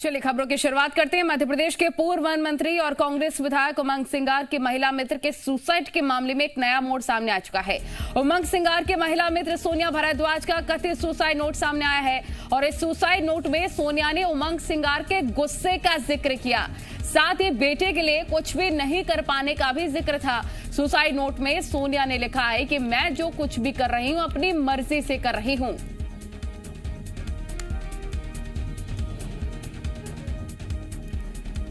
चलिए खबरों की शुरुआत करते हैं। मध्य प्रदेश के पूर्व वन मंत्री और कांग्रेस विधायक उमंग सिंगार की महिला मित्र के सुसाइड के मामले में एक नया मोड़ सामने आ चुका है। उमंग सिंगार के महिला मित्र सोनिया भारद्वाज का कथित सुसाइड नोट सामने आया है और इस सुसाइड नोट में सोनिया ने उमंग सिंगार के गुस्से का जिक्र किया, साथ ही बेटे के लिए कुछ भी नहीं कर पाने का भी जिक्र था। सुसाइड नोट में सोनिया ने लिखा है कि मैं जो कुछ भी कर रही हूं अपनी मर्जी से कर रही हूं।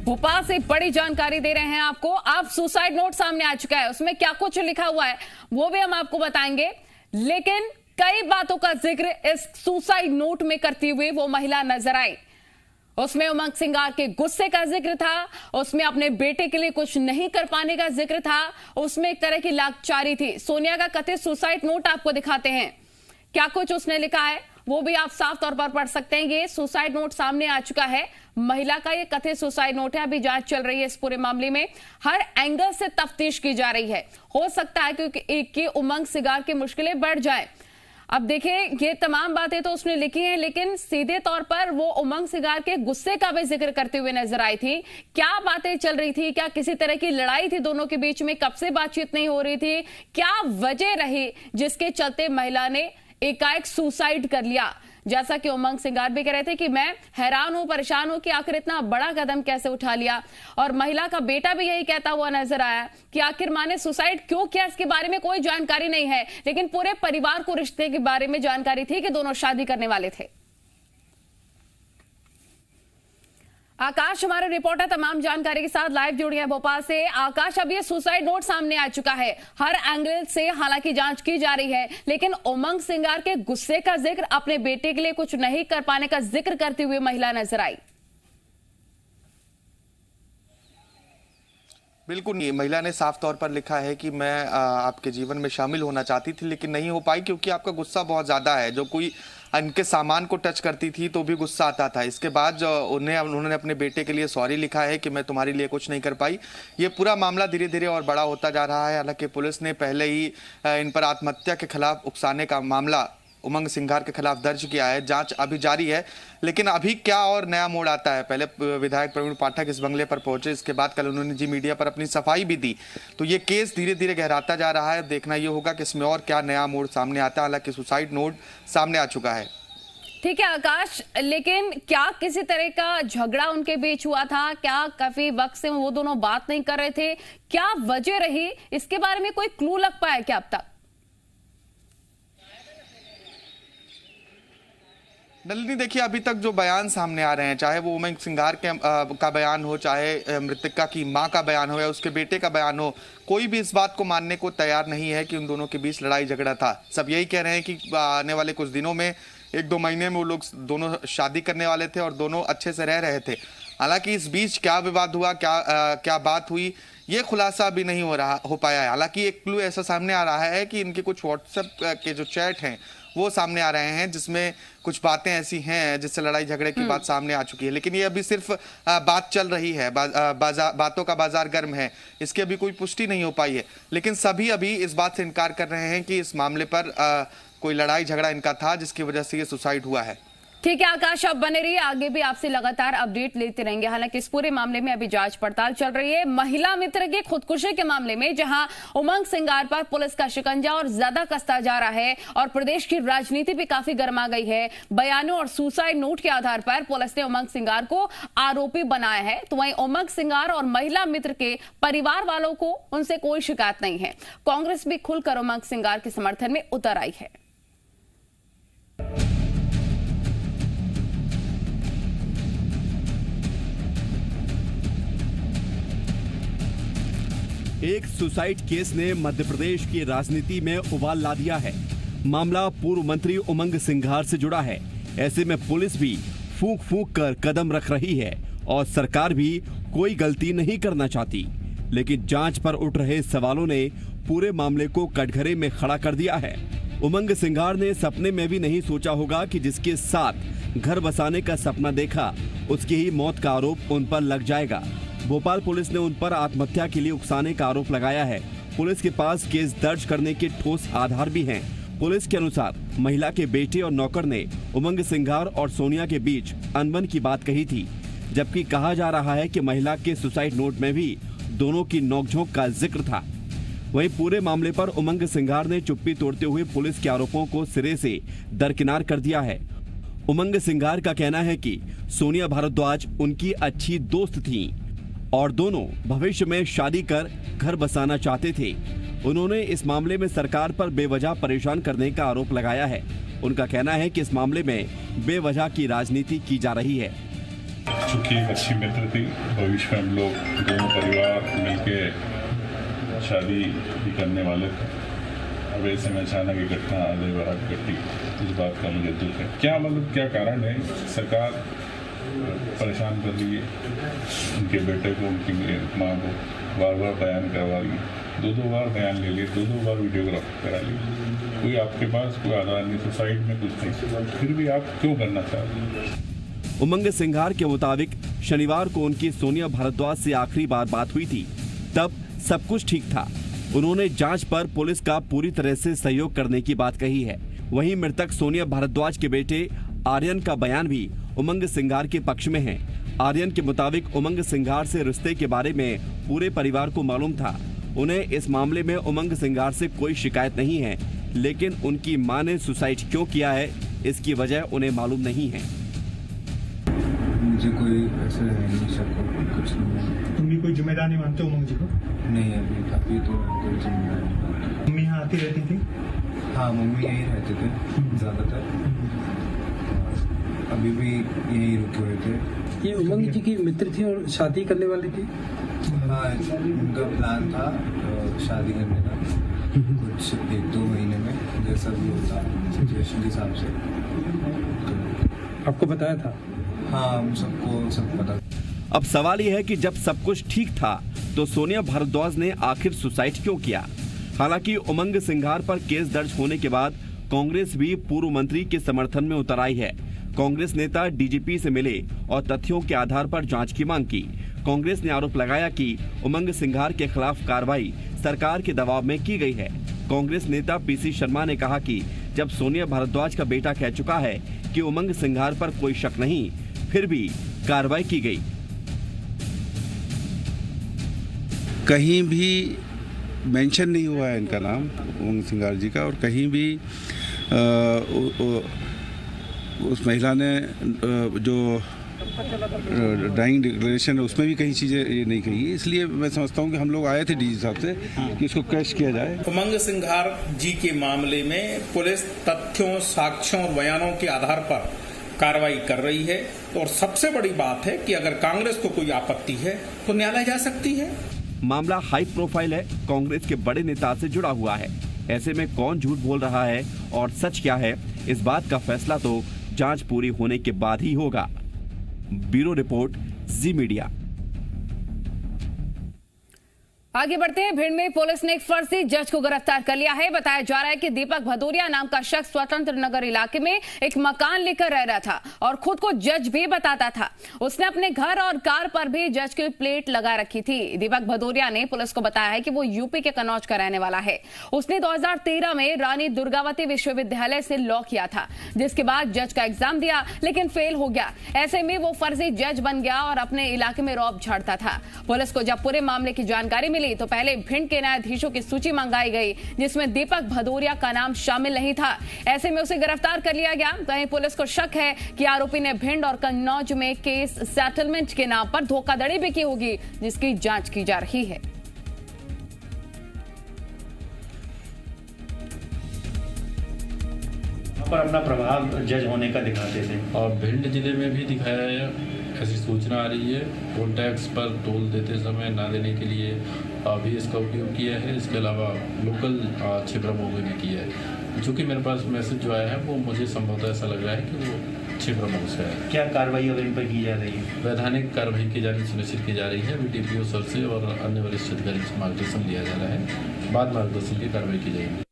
भोपाल से बड़ी जानकारी दे रहे हैं आपको। अब सुसाइड नोट सामने आ चुका है, उसमें क्या कुछ लिखा हुआ है वो भी हम आपको बताएंगे, लेकिन कई बातों का जिक्र इस सुसाइड नोट में करती हुई वो महिला नजर आई। उसमें उमंग सिंगार के गुस्से का जिक्र था, उसमें अपने बेटे के लिए कुछ नहीं कर पाने का जिक्र था, उसमें एक तरह की लाचारी थी। सोनिया का कथित सुसाइड नोट आपको दिखाते हैं, क्या कुछ उसने लिखा है वो भी आप साफ तौर पर पढ़ सकते हैं। ये सुसाइड नोट सामने आ चुका है, महिला का ये कथित सुसाइड नोट है। अभी जांच चल रही है इस पूरे मामले में, हर एंगल से तफ्तीश की जा रही है। हो सकता है कि उमंग सिंगार की मुश्किलें बढ़ जाए। अब देखिए, ये तमाम बातें तो उसने लिखी हैं, लेकिन सीधे तौर पर वो उमंग सिंगार के गुस्से का भी जिक्र करते हुए नजर आई थी। क्या बातें चल रही थी, क्या किसी तरह की लड़ाई थी दोनों के बीच में, कब से बातचीत नहीं हो रही थी, क्या वजह रही जिसके चलते महिला ने एकाएक सुसाइड कर लिया। जैसा कि उमंग सिंगार भी कह रहे थे कि मैं हैरान हूं, परेशान हूं कि आखिर इतना बड़ा कदम कैसे उठा लिया। और महिला का बेटा भी यही कहता हुआ नजर आया कि आखिर मां ने सुसाइड क्यों किया, इसके बारे में कोई जानकारी नहीं है, लेकिन पूरे परिवार को रिश्ते के बारे में जानकारी थी कि दोनों शादी करने वाले थे। आकाश हमारे रिपोर्टर तमाम जानकारी के साथ लाइव जुड़ गए हैं भोपाल से। आकाश, अब ये सुसाइड नोट सामने आ चुका है, हर एंगल से हालांकि जांच की जा रही है, लेकिन उमंग सिंगार के गुस्से का जिक्र, अपने बेटे के लिए कुछ नहीं कर पाने का जिक्र करती हुई महिला नजर आई। बिल्कुल, ये महिला ने साफ तौर पर लिखा है कि मैं आपके जीवन में शामिल होना चाहती थी लेकिन नहीं हो पाई क्योंकि आपका गुस्सा बहुत ज़्यादा है। जो कोई इनके सामान को टच करती थी तो भी गुस्सा आता था। इसके बाद उन्होंने अपने बेटे के लिए सॉरी लिखा है कि मैं तुम्हारे लिए कुछ नहीं कर पाई। ये पूरा मामला धीरे धीरे और बड़ा होता जा रहा है। हालांकि पुलिस ने पहले ही इन पर आत्महत्या के खिलाफ उकसाने का मामला उमंग सिंगार के खिलाफ दर्ज किया है। जांच अभी जारी है, लेकिन अभी क्या और नया मोड़ आता है। पहले विधायक प्रवीण पाठक इस बंगले पर पहुंचे, इसके बाद कल उन्होंने जी मीडिया पर अपनी सफाई भी दी। तो ये केस धीरे धीरे गहराता जा रहा है। देखना ये होगा कि इसमें और क्या नया मोड़ सामने आता है। हालांकि सुसाइड नोट सामने आ चुका है। ठीक है आकाश, लेकिन क्या किसी तरह का झगड़ा उनके बीच हुआ था? क्या काफी वक्त से वो दोनों बात नहीं कर रहे थे? क्या वजह रही, इसके बारे में कोई क्लू लग पाया क्या अब तक? नलिनी, देखिए, अभी तक जो बयान सामने आ रहे हैं, चाहे वो उमंग सिंगार का बयान हो, चाहे मृतका की मां का बयान हो या उसके बेटे का बयान हो, कोई भी इस बात को मानने को तैयार नहीं है कि उन दोनों के बीच लड़ाई झगड़ा था। सब यही कह रहे हैं कि आने वाले कुछ दिनों में, 1-2 महीने में वो लोग दोनों शादी करने वाले थे और दोनों अच्छे से रह रहे थे। हालांकि इस बीच क्या विवाद हुआ, क्या बात हुई, ये खुलासा अभी नहीं हो पाया है। हालांकि एक क्लू ऐसा सामने आ रहा है कि इनके कुछ व्हाट्सएप के जो चैट हैं वो सामने आ रहे हैं, जिसमें कुछ बातें ऐसी हैं जिससे लड़ाई झगड़े की बात सामने आ चुकी है। लेकिन ये अभी सिर्फ बात चल रही है, बातों का बाजार गर्म है, इसकी अभी कोई पुष्टि नहीं हो पाई है। लेकिन सभी अभी इस बात से इनकार कर रहे हैं कि इस मामले पर कोई लड़ाई झगड़ा इनका था जिसकी वजह से ये सुसाइड हुआ है। ठीक है आकाश, अब बने रहिए, आगे भी आपसे लगातार अपडेट लेते रहेंगे। हालांकि इस पूरे मामले में अभी जांच पड़ताल चल रही है। महिला मित्र की खुदकुशी के मामले में जहां उमंग सिंगार पर पुलिस का शिकंजा और ज्यादा कसता जा रहा है और प्रदेश की राजनीति भी काफी गर्मा गई है, बयानों और सुसाइड नोट के आधार पर पुलिस ने उमंग सिंगार को आरोपी बनाया है, तो वहीं उमंग सिंगार और महिला मित्र के परिवार वालों को उनसे कोई शिकायत नहीं है। कांग्रेस भी खुलकर उमंग सिंगार के समर्थन में उतर आई है। एक सुसाइड केस ने मध्य प्रदेश की राजनीति में उबाल ला दिया है। मामला पूर्व मंत्री उमंग सिंगार से जुड़ा है। ऐसे में पुलिस भी फूंक फूंक कर कदम रख रही है और सरकार भी कोई गलती नहीं करना चाहती। लेकिन जांच पर उठ रहे सवालों ने पूरे मामले को कटघरे में खड़ा कर दिया है। उमंग सिंगार ने सपने में भी नहीं सोचा होगा कि जिसके साथ घर बसाने का सपना देखा, उसकी ही मौत का आरोप उन पर लग जाएगा। भोपाल पुलिस ने उन पर आत्महत्या के लिए उकसाने का आरोप लगाया है। पुलिस के पास केस दर्ज करने के ठोस आधार भी हैं। पुलिस के अनुसार महिला के बेटे और नौकर ने उमंग सिंगार और सोनिया के बीच अनबन की बात कही थी, जबकि कहा जा रहा है कि महिला के सुसाइड नोट में भी दोनों की नोकझोंक का जिक्र था। वहीं पूरे मामले पर उमंग सिंघार ने चुप्पी तोड़ते हुए पुलिस के आरोपों को सिरे से दरकिनार कर दिया है। उमंग सिंघार का कहना है कि सोनिया भारद्वाज उनकी अच्छी दोस्त थीं और दोनों भविष्य में शादी कर घर बसाना चाहते थे। उन्होंने इस मामले में सरकार पर बेवजह परेशान करने का आरोप लगाया है। उनका कहना है कि इस मामले में बेवजह की राजनीति की जा रही है। चूंकि एक अच्छी मित्र थी, भविष्य में हम लोग दोनों परिवार मिलके शादी भी करने वाले थे। अब ऐसे में अचानक ये घटना आगे बढ़ा घटी, इस बात का मुझे दुख है। क्या कारण है? सरकार परेशान कर रही है उनके बेटे को, उनकी माँ को बार बार बयान करवा रही है। दो बार बयान ले लिए, दो बार वीडियोग्राफी करा ली। कोई आपके पास कोई आधार नहीं, सुसाइड में कुछ नहीं, फिर भी आप क्यों करना चाहते हैं? उमंग सिंघार के मुताबिक शनिवार को उनकी सोनिया भारद्वाज से आखिरी बार बात हुई थी, तब सब कुछ ठीक था। उन्होंने जांच पर पुलिस का पूरी तरह से सहयोग करने की बात कही है। वहीं मृतक सोनिया भारद्वाज के बेटे आर्यन का बयान भी उमंग सिंघार के पक्ष में है। आर्यन के मुताबिक उमंग सिंघार से रिश्ते के बारे में पूरे परिवार को मालूम था। उन्हें इस मामले में उमंग सिंघार से कोई शिकायत नहीं है, लेकिन उनकी मां ने सुसाइड क्यों किया है, इसकी वजह उन्हें मालूम नहीं है। मुझे कोई ऐसे नहीं, कुछ नहीं। तुम भी कोई जिम्मेदार नहीं मानते उमंग जी को? नहीं, अभी तो कोई जिम्मेदार नहीं मानते। मम्मी यहाँ आती रहती थी? हाँ, मम्मी यहीं रहते थे ज़्यादातर, अभी भी यहीं रुके हुए थे। ये उमंग जी की मित्र थी और शादी करने वाली थी? हाँ, उनका प्लान था शादी करने का, कुछ 1-2 महीने में, जैसा भी होता सिचुएशन के हिसाब से। आपको बताया था? हाँ, हम सबको सब पता। अब सवाल यह है कि जब सब कुछ ठीक था तो सोनिया भारद्वाज ने आखिर सुसाइड क्यों किया। हालांकि उमंग सिंघार पर केस दर्ज होने के बाद कांग्रेस भी पूर्व मंत्री के समर्थन में उतर आई है। कांग्रेस नेता डीजीपी से मिले और तथ्यों के आधार पर जांच की मांग की। कांग्रेस ने आरोप लगाया कि उमंग सिंघार के खिलाफ कार्रवाई सरकार के दबाव में की गई है। कांग्रेस नेता पीसी शर्मा ने कहा कि जब सोनिया भारद्वाज का बेटा कह चुका है कि उमंग सिंघार पर कोई शक नहीं, फिर भी कार्रवाई की गई। कहीं भी मेंशन नहीं हुआ है इनका नाम, उमंग सिंघार जी का, और कहीं भी उस महिला ने जो डाइंग डिक्लेरेशन है उसमें भी कई चीज़ें ये नहीं कही। इसलिए मैं समझता हूँ कि हम लोग आए थे डीजी साहब से कि इसको कैश किया जाए। उमंग सिंघार जी के मामले में पुलिस तथ्यों, साक्ष्यों और बयानों के आधार पर कार्रवाई कर रही है। और सबसे बड़ी बात है कि अगर कांग्रेस को कोई आपत्ति है तो न्यायालय जा सकती है। मामला हाई प्रोफाइल है, कांग्रेस के बड़े नेता से जुड़ा हुआ है। ऐसे में कौन झूठ बोल रहा है और सच क्या है, इस बात का फैसला तो जांच पूरी होने के बाद ही होगा। ब्यूरो रिपोर्ट, जी मीडिया। आगे बढ़ते हैं। भिंड में पुलिस ने एक फर्जी जज को गिरफ्तार कर लिया है। बताया जा रहा है कि दीपक भदौरिया नाम का शख्स स्वतंत्र नगर इलाके में एक मकान लेकर रह रहा था और खुद को जज भी बताता था। उसने अपने घर और कार पर भी जज की प्लेट लगा रखी थी। दीपक भदौरिया ने पुलिस को बताया है कि वो यूपी के कन्नौज का रहने वाला है। उसने 2013 में रानी दुर्गावती विश्वविद्यालय से लॉ किया था, जिसके बाद जज का एग्जाम दिया लेकिन फेल हो गया। ऐसे में वो फर्जी जज बन गया और अपने इलाके में रौब झाड़ता था। पुलिस को जब पूरे मामले की जानकारी मिली तो पहले भिंड के न्यायाधीशों की सूची मंगाई गई, जिसमें दीपक भदौरिया का नाम शामिल नहीं था। ऐसे में उसे गिरफ्तार कर लिया गया। वहीं पुलिस को शक है कि आरोपी ने भिंड और कन्नौज में केस सेटलमेंट के नाम पर धोखाधड़ी भी की होगी, जिसकी जांच की जा रही है। पर अपना प्रभाव जज होने का दिखाते थे और भिंड जिले में भी दिखाया है। ऐसी सूचना आ रही है, टोल टैक्स पर टोल देते समय ना देने के लिए भी इसका उपयोग किया है। इसके अलावा लोकल छिबरामऊ में भी किया है। चूँकि मेरे पास मैसेज जो आया है वो मुझे संभवतः ऐसा लग रहा है कि वो छिबरामऊ से है। क्या कार्रवाई अगर इन पर की जा रही है? वैधानिक कार्रवाई की जानी सुनिश्चित की जा रही है। DPO सर से और अन्य वरिष्ठ अधिकारी से मार्गदर्शन लिया जा रहा है। बाद मार्गदर्शन की कार्रवाई की जाएगी।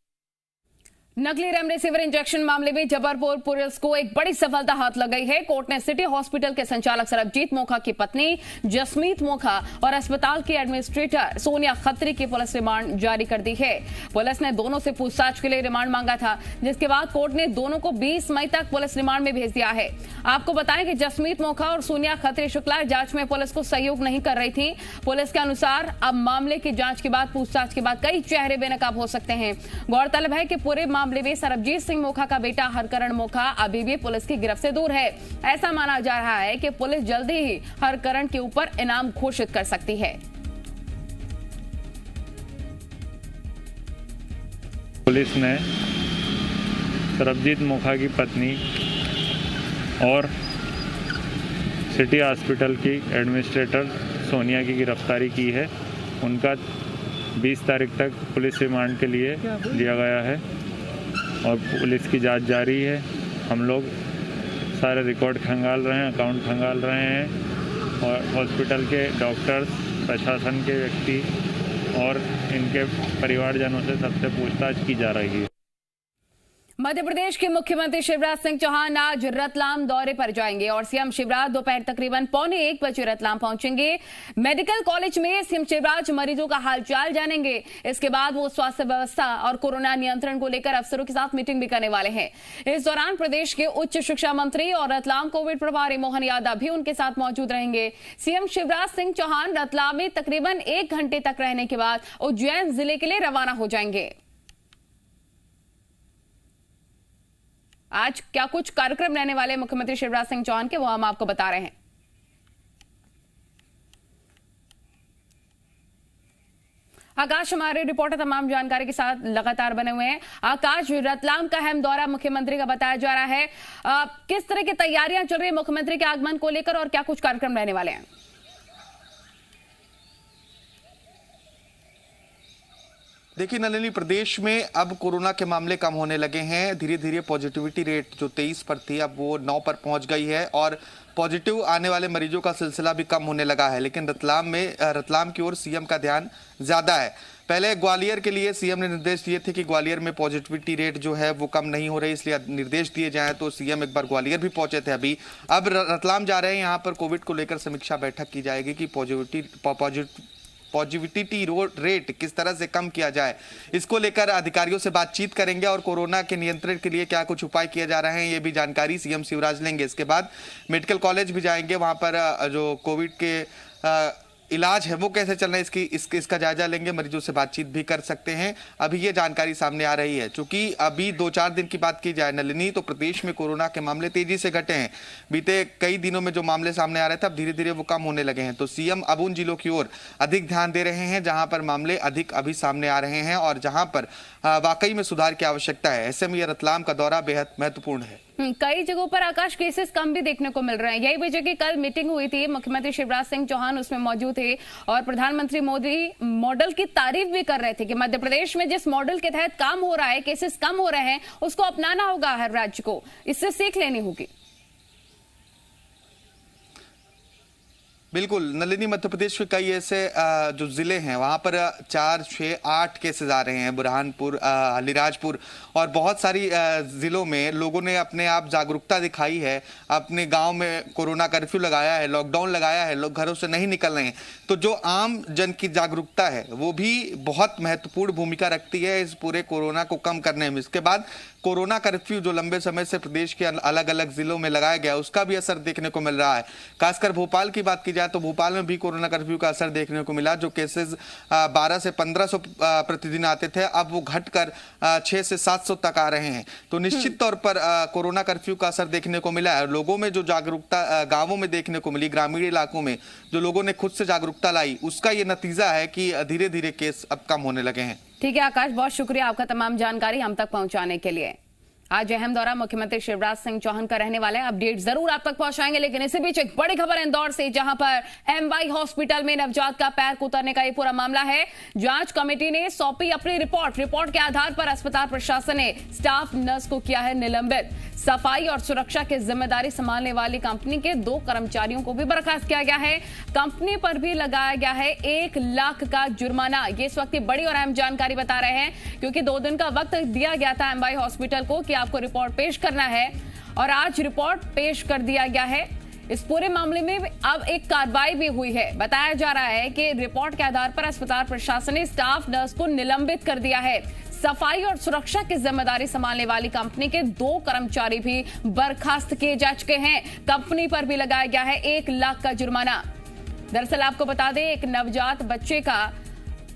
नकली रेमडेसिविर इंजेक्शन मामले में जबलपुर पुलिस को एक बड़ी सफलता हाथ लग गई है। कोर्ट ने सिटी हॉस्पिटल के संचालक सरबजीत मोखा की पत्नी जसमीत मोखा और अस्पताल की एडमिनिस्ट्रेटर सोनिया खत्री की पुलिस रिमांड जारी कर दी है। पुलिस ने दोनों से पूछताछ के लिए रिमांड मांगा था, जिसके बाद कोर्ट ने दोनों को 20 मई तक पुलिस रिमांड में भेज दिया है। आपको बताएं कि जसमीत मोखा और सोनिया खत्री शुक्ला जांच में पुलिस को सहयोग नहीं कर रही थी। पुलिस के अनुसार अब मामले की जांच के बाद पूछताछ के बाद कई चेहरे बेनकाब हो सकते हैं। गौरतलब है कि पूरे मामले में सरबजीत सिंह मोखा का बेटा हरकरण मोखा अभी भी पुलिस की गिरफ्त से दूर है। ऐसा माना जा रहा है कि पुलिस जल्दी ही हरकरण के ऊपर इनाम घोषित कर सकती है। पुलिस ने सरबजीत मोखा की पत्नी और सिटी हॉस्पिटल की एडमिनिस्ट्रेटर सोनिया की गिरफ्तारी की है। उनका 20 तारीख तक पुलिस रिमांड के लिए लिया गया है और पुलिस की जांच जारी है। हम लोग सारे रिकॉर्ड खंगाल रहे हैं, अकाउंट खंगाल रहे हैं और हॉस्पिटल के डॉक्टर्स, प्रशासन के व्यक्ति और इनके परिवारजनों से सबसे पूछताछ की जा रही है। मध्य प्रदेश के मुख्यमंत्री शिवराज सिंह चौहान आज रतलाम दौरे पर जाएंगे और सीएम शिवराज दोपहर तकरीबन 12:45 बजे रतलाम पहुंचेंगे। मेडिकल कॉलेज में सीएम शिवराज मरीजों का हालचाल जानेंगे। इसके बाद वो स्वास्थ्य व्यवस्था और कोरोना नियंत्रण को लेकर अफसरों के साथ मीटिंग भी करने वाले हैं। इस दौरान प्रदेश के उच्च शिक्षा मंत्री और रतलाम कोविड प्रभारी मोहन यादव भी उनके साथ मौजूद रहेंगे। सीएम शिवराज सिंह चौहान रतलाम में तकरीबन 1 घंटे तक रहने के बाद उज्जैन जिले के लिए रवाना हो जाएंगे। आज क्या कुछ कार्यक्रम रहने वाले मुख्यमंत्री शिवराज सिंह चौहान के, वो हम आपको बता रहे हैं। आकाश हमारे रिपोर्टर तमाम जानकारी के साथ लगातार बने हुए हैं। आकाश, रतलाम का अहम दौरा मुख्यमंत्री का बताया जा रहा है, किस तरह की तैयारियां चल रही है मुख्यमंत्री के आगमन को लेकर और क्या कुछ कार्यक्रम रहने वाले हैं? देखिए नलिनी, प्रदेश में अब कोरोना के मामले कम होने लगे हैं। धीरे धीरे पॉजिटिविटी रेट जो 23 पर थी अब वो 9 पर पहुंच गई है और पॉजिटिव आने वाले मरीजों का सिलसिला भी कम होने लगा है। लेकिन रतलाम की ओर सीएम का ध्यान ज्यादा है। पहले ग्वालियर के लिए सीएम ने निर्देश दिए थे कि ग्वालियर में पॉजिटिविटी रेट जो है वो कम नहीं हो रही, इसलिए निर्देश दिए जाएं, तो सीएम एक बार ग्वालियर भी पहुंचे थे। अभी अब रतलाम जा रहे हैं। यहाँ पर कोविड को लेकर समीक्षा बैठक की जाएगी कि पॉजिटिविटी रेट किस तरह से कम किया जाए। इसको लेकर अधिकारियों से बातचीत करेंगे और कोरोना के नियंत्रण के लिए क्या कुछ उपाय किए जा रहे हैं ये भी जानकारी सीएम शिवराज लेंगे। इसके बाद मेडिकल कॉलेज भी जाएंगे, वहां पर जो कोविड के इलाज है वो कैसे चल रहा है इसका जायजा लेंगे, मरीजों से बातचीत भी कर सकते हैं। अभी ये जानकारी सामने आ रही है। चूंकि अभी 2-4 दिन की बात की जाए नलिनी, तो प्रदेश में कोरोना के मामले तेजी से घटे हैं। बीते कई दिनों में जो मामले सामने आ रहे थे अब धीरे धीरे वो कम होने लगे हैं। तो सीएम अब उन जिलों की ओर अधिक ध्यान दे रहे हैं जहां पर मामले अधिक अभी सामने आ रहे हैं और जहां पर वाकई में सुधार की आवश्यकता है। ऐसे में यह रतलाम का दौरा बेहद महत्वपूर्ण है। कई जगहों पर आकाश केसेस कम भी देखने को मिल रहे हैं। यही वजह की कल मीटिंग हुई थी, मुख्यमंत्री शिवराज सिंह चौहान उसमें मौजूद थे और प्रधानमंत्री मोदी मॉडल की तारीफ भी कर रहे थे कि मध्य प्रदेश में जिस मॉडल के तहत काम हो रहा है, केसेस कम हो रहे हैं, उसको अपनाना होगा हर राज्य को, इससे सीख लेनी होगी। बिल्कुल नलिनी, मध्य प्रदेश में कई ऐसे जो जिले हैं वहां पर 4, 6, 8 केसेस आ रहे हैं। बुरहानपुर, अलीराजपुर और बहुत सारी जिलों में लोगों ने अपने आप जागरूकता दिखाई है। अपने गांव में कोरोना कर्फ्यू लगाया है, लॉकडाउन लगाया है, लोग घरों से नहीं निकल रहे हैं। तो जो आम जन की जागरूकता है वो भी बहुत महत्वपूर्ण भूमिका रखती है इस पूरे कोरोना को कम करने में। इसके बाद कोरोना कर्फ्यू जो लंबे समय से प्रदेश के अलग अलग जिलों में लगाया गया उसका भी असर देखने को मिल रहा है। खासकर भोपाल की बात की जाए तो भोपाल में भी कोरोना कर्फ्यू का असर देखने को मिला। जो केसेस 12 से 1500 प्रतिदिन आते थे अब वो घटकर 6 से 700 तक आ रहे हैं। तो निश्चित तौर पर कोरोना कर्फ्यू का असर देखने को मिला है। लोगों में जो जागरूकता गांवों में देखने को मिली, ग्रामीण इलाकों में जो लोगों ने खुद से जागरूकता लाई, उसका ये नतीजा है कि धीरे धीरे केस अब कम होने लगे हैं। ठीक है आकाश, बहुत शुक्रिया आपका तमाम जानकारी हम तक पहुंचाने के लिए। आज अहम दौरा मुख्यमंत्री शिवराज सिंह चौहान का रहने वाला है। अपडेट जरूर आप तक पहुंचाएंगे, लेकिन इसी बीच एक बड़ी खबर इंदौर से, जहां पर एमवाई हॉस्पिटल में नवजात का पैर उतरने का ये पूरा मामला है। जांच कमेटी ने सौंपी अपनी रिपोर्ट के आधार पर अस्पताल प्रशासन ने स्टाफ नर्स को किया है निलंबित। सफाई और सुरक्षा की जिम्मेदारी संभालने वाली कंपनी के 2 कर्मचारियों को भी बर्खास्त किया गया है। कंपनी पर भी लगाया गया है 1 लाख का जुर्माना। ये इस वक्त की बड़ी और अहम जानकारी बता रहे हैं, क्योंकि 2 दिन का वक्त दिया गया था एमवाई हॉस्पिटल को कि आपको रिपोर्ट पेश करना है, और आज रिपोर्ट पेश कर दिया गया है। इस पूरे मामले में अब एक कार्रवाई भी हुई है। बताया जा रहा है कि रिपोर्ट के आधार पर अस्पताल प्रशासन ने स्टाफ नर्स को निलंबित कर दिया है। सफाई और सुरक्षा की जिम्मेदारी संभालने वाली कंपनी के 2 कर्मचारी भी बर्खास्त किए जा चुके हैं। कंपनी पर भी लगाया गया है 1 लाख का जुर्माना। दरअसल आपको बता दें, एक नवजात बच्चे का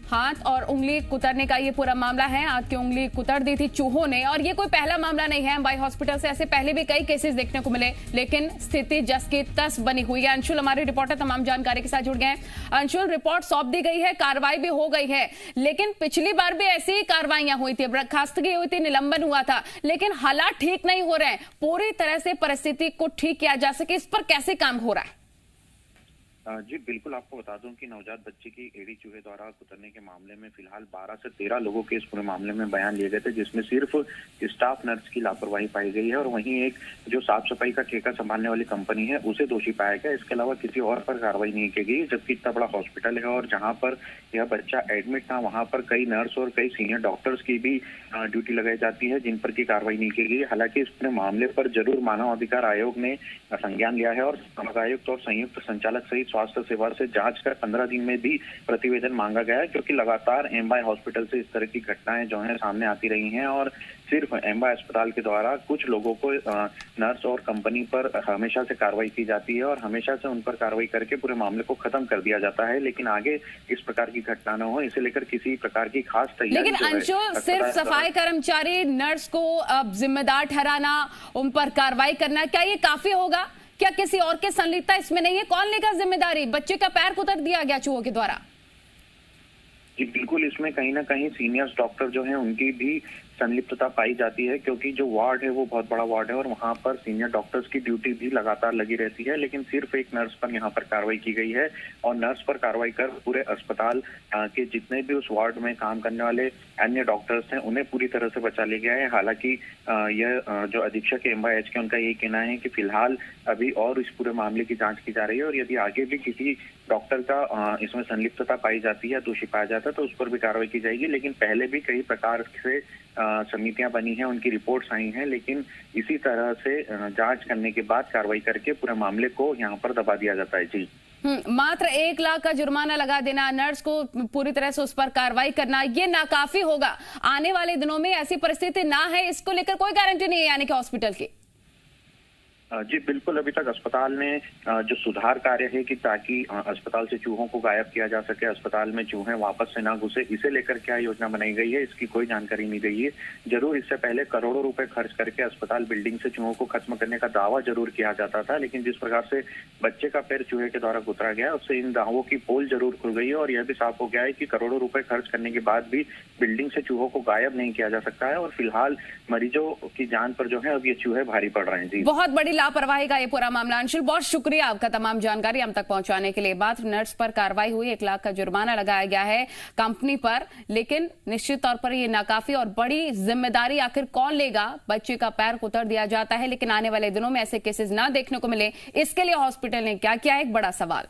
हाथ और उंगली कुतरने का ये पूरा मामला है। हाथ की उंगली कुतर दी थी चूहों ने, और ये कोई पहला मामला नहीं है। एमवाई हॉस्पिटल से ऐसे पहले भी कई केसेस देखने को मिले, लेकिन स्थिति जस की तस बनी हुई है। अंशुल हमारे रिपोर्टर तमाम जानकारी के साथ जुड़ गए हैं। अंशुल, रिपोर्ट सौंप दी गई है, कार्रवाई भी हो गई है, लेकिन पिछली बार भी ऐसी ही कार्रवाइयां हुई थी, बर्खास्तगी हुई थी, निलंबन हुआ था, लेकिन हालात ठीक नहीं हो रहे हैं। पूरी तरह से परिस्थिति को ठीक किया जा सके, इस पर कैसे काम हो रहा है? जी बिल्कुल, आपको बता दूं कि नवजात बच्चे की एड़ी चूहे द्वारा कुतरने के मामले में फिलहाल 12 से 13 लोगों के इस पूरे मामले में बयान लिए गए थे, जिसमें सिर्फ स्टाफ नर्स की लापरवाही पाई गई है, और वहीं एक जो साफ सफाई का ठेका संभालने वाली कंपनी है उसे दोषी पाया गया। इसके अलावा किसी और पर कार्रवाई नहीं की गई, जबकि इतना बड़ा हॉस्पिटल है और जहाँ पर यह बच्चा एडमिट था वहाँ पर कई नर्स और कई सीनियर डॉक्टर्स की भी ड्यूटी लगाई जाती है, जिन पर की कार्रवाई नहीं की गई। हालांकि इस पूरे मामले पर जरूर मानव अधिकार आयोग ने संज्ञान लिया है और आयुक्त और संयुक्त संचालक सहित स्वास्थ्य सेवा से जांच कर 15 दिन में भी प्रतिवेदन मांगा गया है, क्योंकि लगातार एमवाई हॉस्पिटल से इस तरह की घटनाएं जो है सामने आती रही हैं, और सिर्फ एमवाई अस्पताल के द्वारा कुछ लोगों को नर्स और कंपनी पर हमेशा से कार्रवाई की जाती है और हमेशा से उन पर कार्रवाई करके पूरे मामले को खत्म कर दिया जाता है, लेकिन आगे इस प्रकार की घटना न हो, इसे लेकर किसी प्रकार की खास तैयारी। लेकिन अंशुल, सिर्फ सफाई कर्मचारी नर्स को जिम्मेदार ठहराना, उन पर कार्रवाई करना, क्या ये काफी होगा? क्या किसी और के संलिप्तता इसमें नहीं है? कौन लेगा जिम्मेदारी? बच्चे का पैर कुतर दिया गया चूहों के द्वारा। जी बिल्कुल, इसमें कहीं ना कहीं सीनियर्स डॉक्टर जो हैं उनकी भी संलिप्तता पाई जाती है, क्योंकि जो वार्ड है वो बहुत बड़ा वार्ड है और वहाँ पर सीनियर डॉक्टर्स की ड्यूटी भी लगातार लगी रहती है, लेकिन सिर्फ एक नर्स पर यहाँ पर कार्रवाई की गई है, और नर्स पर कार्रवाई कर पूरे अस्पताल के जितने भी उस वार्ड में काम करने वाले अन्य डॉक्टर्स हैं उन्हें पूरी तरह से बचा लिया गया है। हालांकि यह जो अधीक्षक एमवाईएच के उनका यही कहना है कि फिलहाल अभी और इस पूरे मामले की जाँच की जा रही है, और यदि आगे भी किसी डॉक्टर का इसमें संलिप्तता पाई जाती है, दोषी पाया जाता है, तो उस पर भी कार्रवाई की जाएगी। लेकिन पहले भी कई प्रकार से समितियां बनी हैं, उनकी रिपोर्ट्स आई हैं, लेकिन इसी तरह से जांच करने के बाद कार्रवाई करके पूरे मामले को यहां पर दबा दिया जाता है। जी मात्र 1 लाख का जुर्माना लगा देना, नर्स को पूरी तरह से उस पर कार्रवाई करना, ये नाकाफी होगा? आने वाले दिनों में ऐसी परिस्थिति ना है, इसको लेकर कोई गारंटी नहीं है यानी कि हॉस्पिटल की? जी बिल्कुल, अभी तक अस्पताल में जो सुधार कार्य है कि ताकि अस्पताल से चूहों को गायब किया जा सके, अस्पताल में चूहे वापस से ना घुसे, इसे लेकर क्या योजना बनाई गई है इसकी कोई जानकारी नहीं गई है। जरूर इससे पहले करोड़ों रुपए खर्च करके अस्पताल बिल्डिंग से चूहों को खत्म करने का दावा जरूर किया जाता था, लेकिन जिस प्रकार से बच्चे का पैर चूहे के द्वारा कुतरा गया उससे इन दावों की पोल जरूर खुल गई है, और यह भी साफ हो गया है कि करोड़ों रुपए खर्च करने के बाद भी बिल्डिंग से चूहों को गायब नहीं किया जा सकता है, और फिलहाल मरीजों की जान पर जो है अब ये चूहे भारी पड़ रहे हैं। जी बहुत बड़ी लापरवाही का ये पूरा मामला। अंशुल, बहुत शुक्रिया आपका तमाम जानकारी हम तक पहुंचाने के लिए। बात नर्स पर कार्रवाई हुई, 1 लाख का जुर्माना लगाया गया है कंपनी पर, लेकिन निश्चित तौर पर ये नाकाफी और बड़ी जिम्मेदारी आखिर कौन लेगा? बच्चे का पैर कुतर दिया जाता है, लेकिन आने वाले दिनों में ऐसे केसेस ना देखने को मिले, इसके लिए हॉस्पिटल ने क्या किया, एक बड़ा सवाल।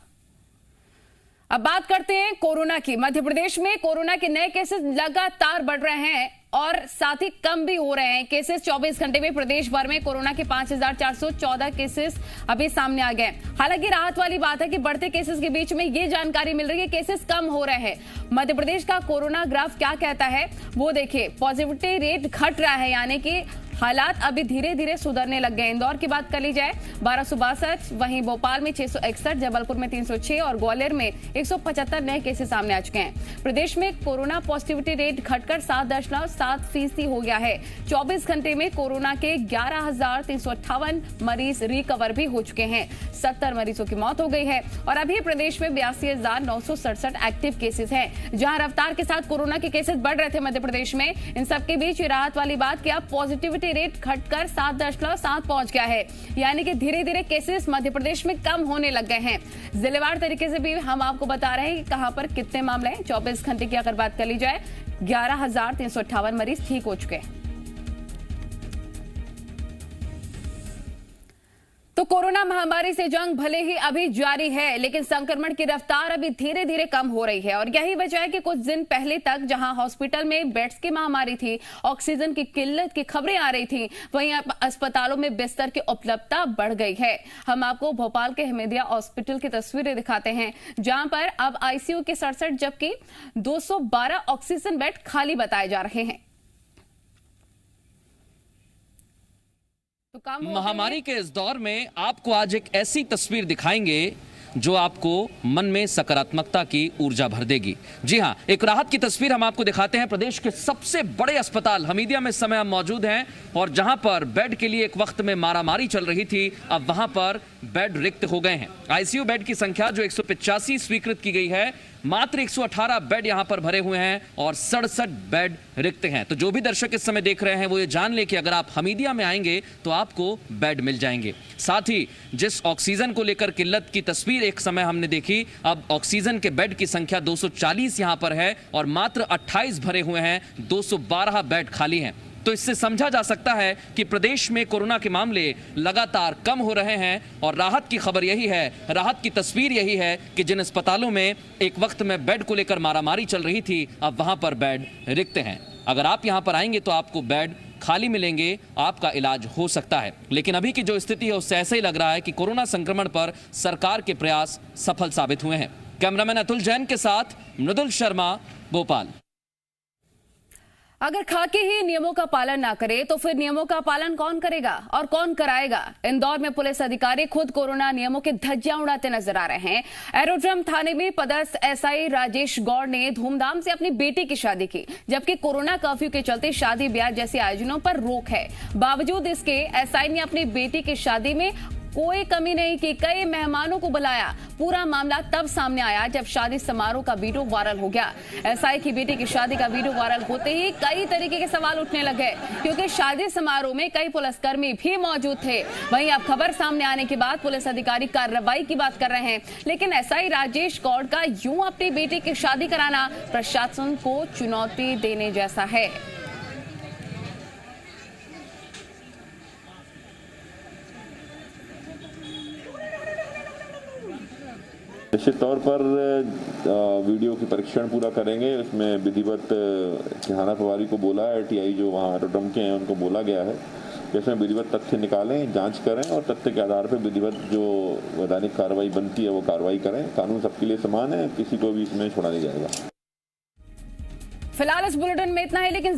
अब बात करते हैं कोरोना की। मध्य प्रदेश में कोरोना के नए केसेस लगातार बढ़ रहे हैं और साथ ही कम भी हो रहे हैं। केसेस 24 घंटे में प्रदेश भर में कोरोना के 5414 केसेस अभी सामने आ गए। हालांकि राहत वाली बात है कि बढ़ते केसेस के बीच में ये जानकारी मिल रही है केसेस कम हो रहे हैं। मध्य प्रदेश का कोरोना ग्राफ क्या कहता है वो देखिए, पॉजिटिविटी रेट घट रहा है, यानी कि हालात अभी धीरे धीरे सुधरने लग गए। इंदौर की बात कर ली जाए 1262, वहीं भोपाल में 661, जबलपुर में 306 और ग्वालियर में 175 नए केसेस सामने आ चुके हैं। प्रदेश में कोरोना पॉजिटिविटी रेट घटकर 7.7% हो गया है। 24 घंटे में कोरोना के 11,358 मरीज रिकवर भी हो चुके हैं। 70 मरीजों की मौत हो गई है और अभी प्रदेश में 82,967 एक्टिव केसेस हैं। जहां रफ्तार के साथ कोरोना के केसेस बढ़ रहे थे मध्य प्रदेश में, इन सबके बीच राहत वाली बात कि अब पॉजिटिविटी रेट घटकर 7.7 पहुंच गया है, यानी कि धीरे धीरे केसेस मध्य प्रदेश में कम होने लग गए हैं। जिलेवार तरीके से भी हम आपको बता रहे हैं कि कहां पर कितने मामले हैं। 24 घंटे की अगर बात कर ली जाए 11,358 मरीज ठीक हो चुके हैं। तो कोरोना महामारी से जंग भले ही अभी जारी है, लेकिन संक्रमण की रफ्तार अभी धीरे धीरे कम हो रही है और यही वजह है कि कुछ दिन पहले तक जहां हॉस्पिटल में बेड्स की महामारी थी, ऑक्सीजन की किल्लत की खबरें आ रही थी, वहीं अस्पतालों में बिस्तर की उपलब्धता बढ़ गई है। हम आपको भोपाल के हमीदिया हॉस्पिटल की तस्वीरें दिखाते हैं, जहां पर अब आईसीयू के 67 जबकि 212 ऑक्सीजन बेड खाली बताए जा रहे हैं। तो महामारी के इस दौर में आपको आज एक ऐसी तस्वीर दिखाएंगे जो आपको मन में सकारात्मकता की ऊर्जा भर देगी। जी हां, एक राहत की तस्वीर हम आपको दिखाते हैं। प्रदेश के सबसे बड़े अस्पताल हमीदिया में इस समय हम मौजूद हैं और जहां पर बेड के लिए एक वक्त में मारामारी चल रही थी, अब वहां पर बेड रिक्त हो गए हैं। आईसीयू बेड की संख्या जो 185 स्वीकृत की गई है, मात्र 118 बेड यहां पर भरे हुए हैं और 67 बेड रिक्त हैं। तो जो भी दर्शक इस समय देख रहे हैं वो ये जान ले कि अगर आप हमीदिया में आएंगे तो आपको बेड मिल जाएंगे। साथ ही जिस ऑक्सीजन को लेकर किल्लत की तस्वीर एक समय हमने देखी, अब ऑक्सीजन के बेड की संख्या 240 यहां पर है और मात्र 28 भरे हुए हैं, 212 बेड खाली हैं। तो इससे समझा जा सकता है कि प्रदेश में कोरोना के मामले लगातार कम हो रहे हैं और राहत की खबर यही है, राहत की तस्वीर यही है कि जिन अस्पतालों में एक वक्त में बेड को लेकर मारामारी चल रही थी, अब वहां पर बेड रिक्त हैं। अगर आप यहां पर आएंगे तो आपको बेड खाली मिलेंगे, आपका इलाज हो सकता है। लेकिन अभी की जो स्थिति है उससे ऐसे ही लग रहा है कि कोरोना संक्रमण पर सरकार के प्रयास सफल साबित हुए हैं। कैमरामैन अतुल जैन के साथ मृदुल शर्मा, भोपाल। अगर खाके ही नियमों का पालन ना करे तो फिर नियमों का पालन कौन करेगा और कौन कराएगा? इंदौर में पुलिस अधिकारी खुद कोरोना नियमों की धज्जियां उड़ाते नजर आ रहे हैं। एरोड्रम थाने में पदस्थ एसआई राजेश गौड़ ने धूमधाम से अपनी बेटी की शादी की, जबकि कोरोना कर्फ्यू के चलते शादी ब्याह जैसे आयोजनों पर रोक है। बावजूद इसके एसआई ने अपनी बेटी की शादी में कोई कमी नहीं की, कई मेहमानों को बुलाया। पूरा मामला तब सामने आया जब शादी समारोह का वीडियो वायरल हो गया। एसआई की बेटी की शादी का वीडियो वायरल होते ही कई तरीके के सवाल उठने लगे, क्योंकि शादी समारोह में कई पुलिसकर्मी भी मौजूद थे। वहीं अब खबर सामने आने के बाद पुलिस अधिकारी कार्रवाई की बात कर रहे हैं, लेकिन एसआई राजेश गौड़ का यूं अपनी बेटी की शादी कराना प्रशासन को चुनौती देने जैसा है। निश्चित तौर पर वीडियो की परीक्षण पूरा करेंगे। इसमें विधिवत थाना प्रभारी को बोला है, टीआई जो वहाँ एरोड्रम के हैं उनको बोला गया है कि इसमें विधिवत तथ्य निकालें, जांच करें और तथ्य के आधार पर विधिवत जो वैधानिक कार्रवाई बनती है वो कार्रवाई करें। कानून सबके लिए समान है, किसी को भी इसमें छोड़ा नहीं जाएगा। फिलहाल इस बुलेटिन में इतना है, लेकिन